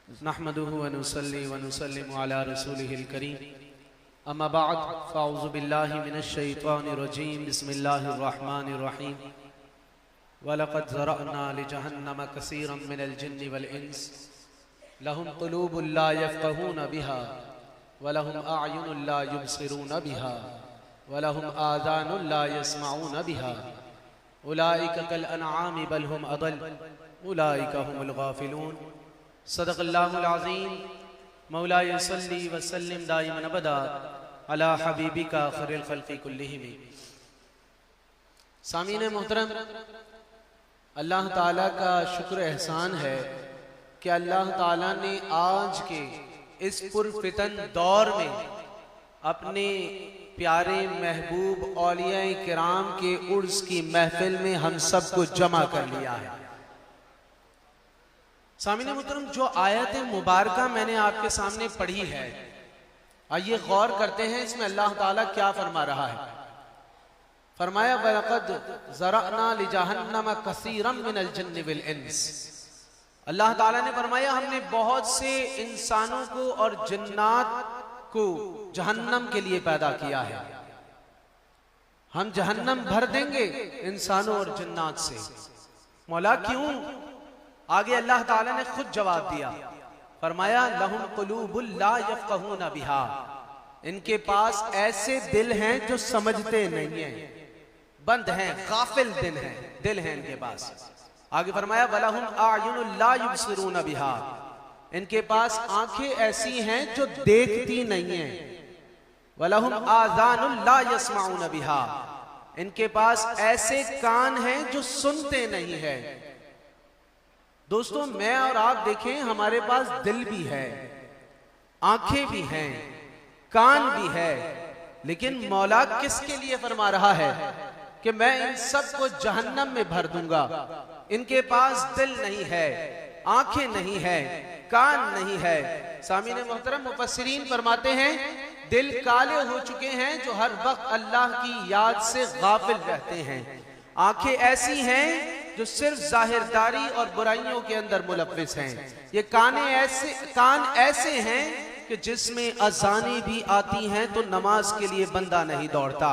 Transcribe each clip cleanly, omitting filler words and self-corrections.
नहमदुहु व नुसल्ली व नुसल्लिमु अला रसूलिहिल करीम अम्मा बअद फ़अऊज़ु बिल्लाहि मिनश शैतानिर रजीम बिस्मिल्लाहिर रहमानिर रहीम व लक़द ज़रअना लिजहन्नम कसीरम मिनल जिन्नि वल इंस लहुम क़ुलूबुन ला यफ़क़हून बिहा व लहुम अअयुनुन ला युबसिरून बिहा व लहुम आज़ानुन ला यस्मऊन बिहा उलाइका कल अनआमि बल हुम अदल उलाइका हुमुल गाफ़िलून। सदक़ल्लाहुल अज़ीम। मौलाए सल्ली व सल्लिम दाइमन अबदा अला हबीबिका खैरिल खल्क़ि कुल्लिहिम। सामीन मोहतरम, अल्लाह ताला का शुक्र एहसान है कि अल्लाह ताला ने आज के इस पुरफितन दौर में अपने प्यारे महबूब औलिया किराम के उर्स की महफिल में हम सबको जमा कर लिया है। सामीन मुहतरम, जो आयत मुबारका मैंने आपके सामने पढ़ी है, आइए गौर करते हैं इसमें अल्लाह ताला क्या फरमा रहा है। फरमाया वलक़द ज़रअना लिजहन्नम कसीरम मिनल जिन्नि वल इंस। अल्लाह ताला ने फरमाया हमने बहुत से इंसानों को और जिन्नात को जहन्नम के लिए पैदा किया है। हम जहन्नम भर देंगे इंसानों और जिन्नात से। मौला क्यों? आगे अल्लाह ताला ने खुद जवाब दिया, फरमाया लहुम क़ुलूबुन ला यफ़क़हून बिहा। इनके पास ऐसे दिल हैं जो समझते नहीं हैं, बंद हैं, गाफिल दिल हैं इनके पास। आगे फरमाया वलहुम अअयुनुन ला युबसिरून बिहा। इनके पास आंखें ऐसी हैं जो देखती नहीं हैं। वलहुम आज़ानुन ला यस्मऊन बिहा। इनके पास ऐसे कान हैं जो सुनते नहीं है। दोस्तों, मैं और आप देखें, हमारे पास दिल भी है, आंखें भी हैं, कान भी है, लेकिन मौला किसके लिए फरमा रहा है कि मैं इन सब को जहन्नम में भर दूंगा। इनके पास दिल नहीं है, आंखें नहीं है, कान नहीं है। सामीन मोहतरम, मुफस्सिरीन फरमाते हैं दिल काले हो चुके हैं जो हर वक्त अल्लाह की याद से गाफिल रहते हैं। आंखें ऐसी हैं जो सिर्फ जाहिरदारी और बुराइयों के अंदर मुलव्विस हैं। ये कान ऐसे हैं कि जिसमें अजानें भी आती हैं तो नमाज के लिए बंदा नहीं दौड़ता।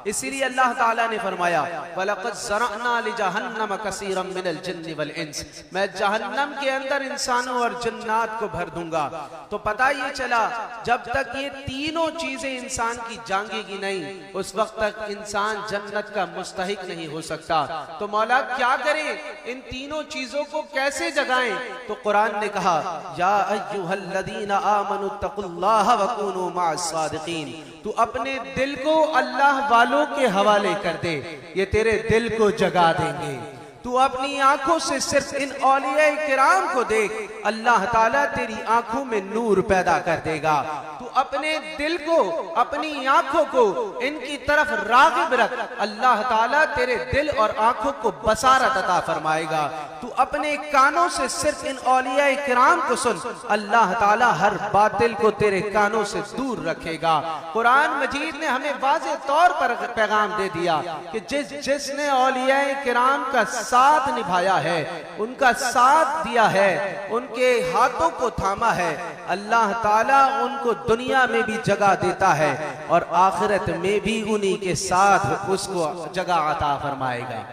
इसीलिए अल्लाह ताला ने फरमाया वलक़द ज़रअना लिजहन्नम कसीरम मिनल जिन्नि वल इंस। मैं जहन्नम के अंदर इंसानों और जिन्नात को भर दूंगा। तो पता ये चला, जब तक ये तीनों चीजें इंसान की जांगेगी नहीं, उस वक्त तक इंसान जन्नत का मुस्तहिक नहीं हो सकता। तो मौला क्या करे, इन तीनों चीजों को कैसे जगाएं? तो कुरान ने कहा या अय्युहल्लज़ीना आमनु तक़ुल्लाह व कूनू मअस सादिक़ीन। तू अपने दिल को अल्लाह वालों के हवाले कर दे, ये तेरे दिल को जगा देंगे। तू अपनी आंखों से सिर्फ इन औलिया किराम को देख, अल्लाह ताला तेरी आंखों में नूर पैदा कर देगा। तू अपने दिल को, अपनी आंखों को इनकी तरफ राग़िब रख, अल्लाह ताला तेरे दिल और आंखों को बसारत अता फरमाएगा। तू अपने कानों से सिर्फ इन औलिया किराम को सुन, अल्लाह ताला हर बातिल को तेरे कानों से दूर रखेगा। कुरान मजीद ने हमें वाज़े तौर पर पैगाम दे दिया कि जिसने औलिया किराम का साथ निभाया है, उनका साथ दिया है, उनके हाथों को थामा है, अल्लाह ताला उनको दुनिया में भी जगह देता है और आखिरत में भी उन्हीं के साथ उसको जगह अता फरमाएगा।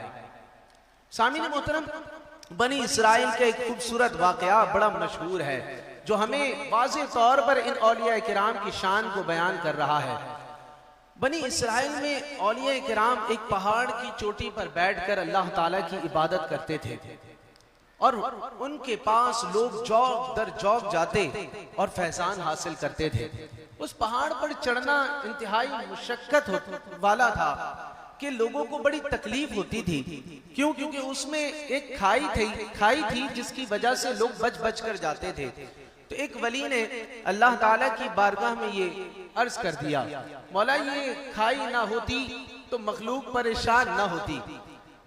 सामीन मोहतरम, बनी इसराइल का एक खूबसूरत वाकया बड़ा मशहूर है जो हमें वाज़े तौर पर इन औलिया किराम की शान को बयान कर रहा है। बनी इसराइल में औलिया किराम एक पहाड़ की चोटी पर बैठकर अल्लाह ताला की इबादत करते थे और उनके पास लोग जौक दर जौक जाते और फैजान हासिल करते थे। उस पहाड़ पर चढ़ना इंतहाई मुशक्कत वाला था कि लोगों को बड़ी तकलीफ होती थी। क्यों? क्योंकि उसमें एक खाई थी जिसकी वजह से लोग बच बच कर जाते थे। तो एक वली ने अल्लाह ताला की बारगाह में ये अर्ज कर दिया, मौला ये खाई ना होती तो मखलूक परेशान ना होती।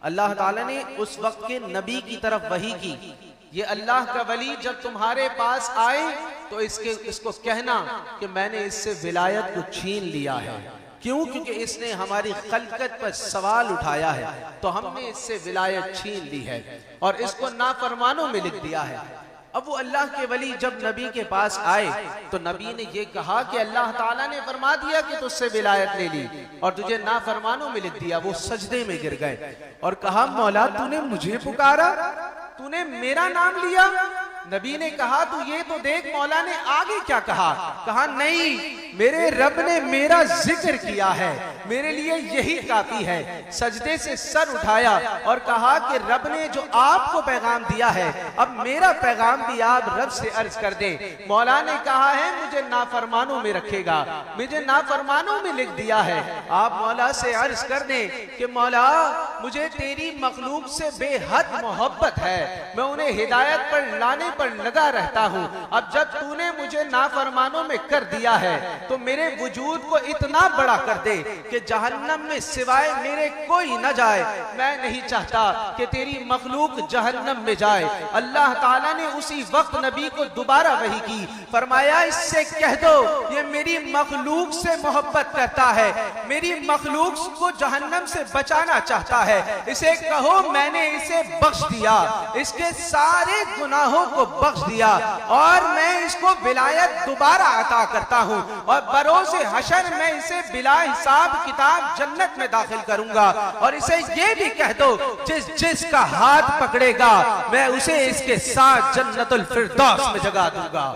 अल्लाह ताला ने उस वक्त के नबी की तरफ वही की, ये अल्लाह का वली जब तुम्हारे पास आए तो इसको कहना कि मैंने इससे विलायत को छीन लिया है। क्यों? क्योंकि इसने हमारी खलकत पर सवाल उठाया है, तो हमने इससे विलायत छीन ली है और इसको नाफरमानों में लिख दिया है। अब वो अल्लाह के वली जब नबी के पास आए तो नबी ने ये कहा कि अल्लाह ताला ने फरमा दिया कि तुझसे विलायत ले ली और तुझे नाफरमानों में लिख दिया। वो सजदे में गिर गए और कहा मौला तूने मुझे पुकारा, तूने मेरा नाम लिया। नबी ने कहा तू ये तो देख मौला ने आगे क्या कहा। कहा नहीं, मेरे रब ने मेरा जिक्र किया है, मेरे लिए यही काफी है। सजदे से सर उठाया और कहा कि रब ने जो आपको पैगाम दिया है अब मेरा पैगाम भी आप रब से अर्ज कर दें। मौला ने कहा है मुझे नाफरमानों में रखेगा, मुझे नाफरमानों में लिख दिया है। आप मौला से अर्ज कर दें कि मौला मुझे तेरी मखलूक से बेहद मोहब्बत है, मैं उन्हें हिदायत पर लाने पर लगा रहता हूँ। अब जब तूने मुझे नाफरमानों में कर दिया है तो मेरे वजूद को इतना बड़ा कर दे कि जहन्नम में सिवाय मेरे कोई न जाए। मैं नहीं चाहता कि तेरी मखलूक जहन्नम में जाए। अल्लाह ताला ने उसी वक्त नबी को दोबारा वही की, फरमाया इससे कह दो ये मेरी मखलूक से मोहब्बत करता है, मेरी मखलूक को जहन्नम से बचाना चाहता है। इसे कहो मैंने इसे बख्श दिया, इसके सारे गुनाहों को बख्श दिया और मैं इसको विलायत दोबारा अता करता हूँ और बरोज़े हशर में इसे बिला हिसाब किताब जन्नत में दाखिल करूंगा। और इसे ये भी कह दो जिसका हाथ पकड़ेगा मैं उसे इसके साथ जन्नतुल फिरदौस में जगा दूंगा।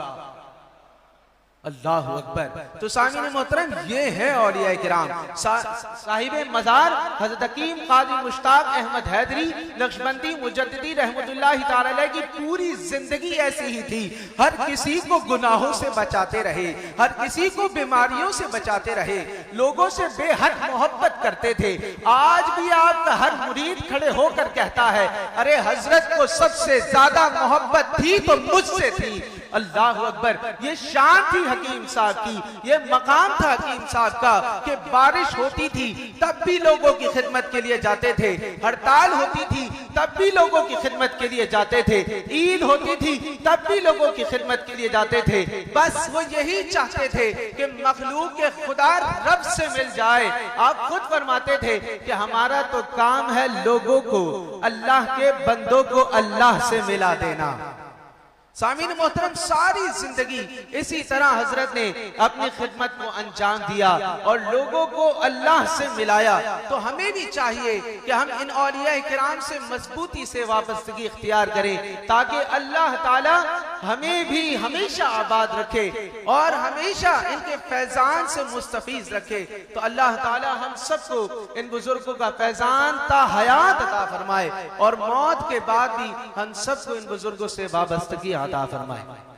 अल्लाह अकबर। तो सामीन मोहतरम ये है औलिया किराम। साहिब मज़ार हज़रत हकीम क़ाज़ी मुश्ताक अहमद हैदरी नक्शबंदी मुजद्दिदी रहमतुल्लाह तआला अलैह की पूरी जिंदगी ऐसी ही थी। हर किसी को गुनाहों से बचाते रहे, हर किसी को बीमारियों से बचाते रहे, लोगों से बेहद मोहब्बत करते थे। आज भी आपका हर मुरीद खड़े होकर कहता है अरे हजरत को सबसे ज्यादा मोहब्बत थी तो मुझसे थी। अल्लाह अकबर। ये शान थी हकीम साहब की, ये मकाम था हकीम साहब का कि बारिश होती थी तब भी लोगों की खिदमत के लिए जाते थे, हड़ताल होती थी तब भी लोगों की खिदमत के लिए जाते थे, ईद होती थी तब भी लोगों की खिदमत के लिए जाते थे। बस वो यही चाहते थे कि मखलूक के खुदा रब से मिल जाए। आप खुद फरमाते थे कि हमारा तो काम है लोगों को, अल्लाह के बंदों को अल्लाह से मिला देना। सामीन मोहतरम सारी जिंदगी इसी तरह हजरत ने अपनी खिदमत को अंजाम दिया और लोगों को अल्लाह से मिलाया। तो हमें भी चाहिए कि हम इन औलिया किराम से मजबूती से वाबस्तगी इख्तियार करें ताकि अल्लाह ताला हमें भी हमेशा आबाद रखे और हमेशा इनके फैजान से मुस्तफीज रखे। तो अल्लाह ताला हम सबको इन बुजुर्गों का फैजान ता हयात अता फरमाए और मौत के बाद भी हम सबको इन बुजुर्गों से वाबस्तगी अता फरमाए।